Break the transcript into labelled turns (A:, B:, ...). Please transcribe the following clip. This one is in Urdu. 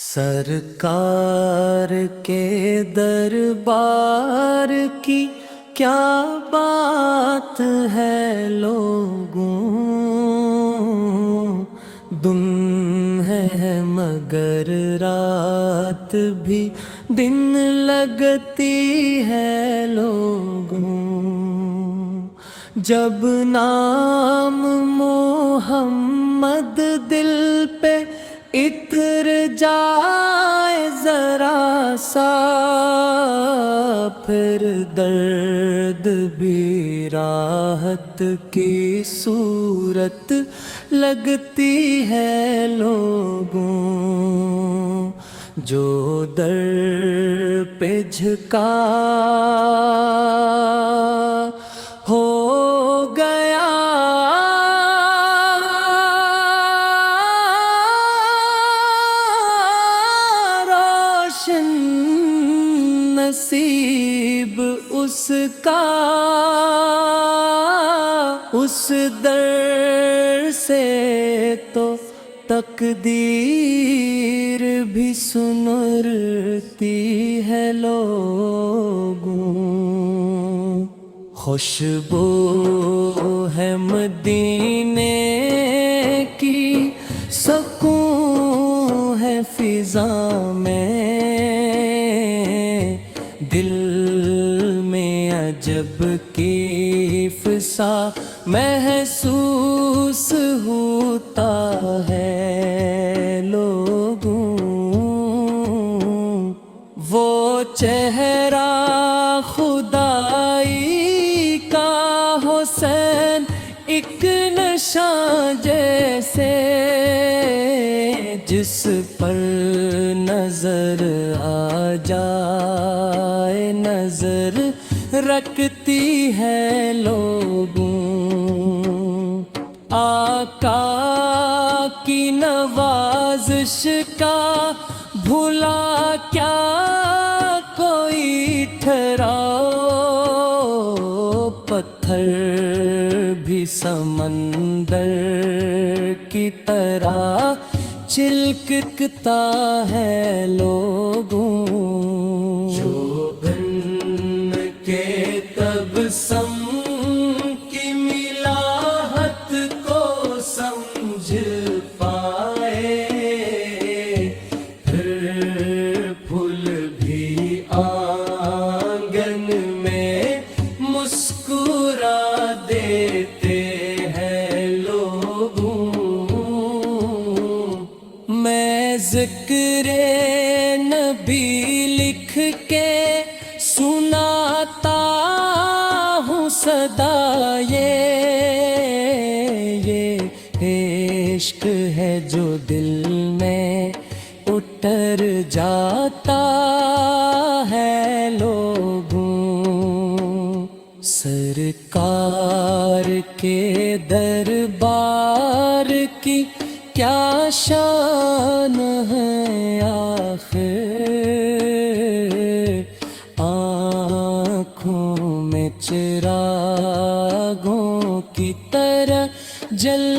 A: سرکار کے دربار کی کیا بات ہے لوگوں، دن ہے مگر رات بھی دن لگتی ہے لوگوں، جب نام محمد دل پہ اتر جائے ذرا سا، پھر درد بھی راحت کی صورت لگتی ہے لوگوں، جو در پہ جھکا ہو گیا نصیب اس کا، اس در سے تو تقدیر بھی سنرتی ہے لوگوں، خوشبو ہے مدینے کی، سکون ہے فضا میں، دل میں عجب کیف سا محسوس ہوتا ہے لوگوں، وہ چہرہ خدائی کا حسین ایک نشان جیسے، جس پر نظر آ جائے نظر رکھتی ہے لوگوں، آقا کی نوازش کا بھلا کیا کوئی ٹھہراؤ، پتھر بھی سمندر کی طرح چلکتا ہے لوگوں، جو بن کے تبسم کی ملاحت کو سمجھ پائے، پھر پھول بھی آنگن میں مسکرا دیتے ہیں لوگوں، میں ذکر نبی لکھ کے سناتا ہوں صدا، یہ عشق ہے جو دل میں اتر جاتا ہے لوگوں، سرکار کے دربار کی کیا شان ہے آخر، آنکھوں میں چراغوں کی طرح جل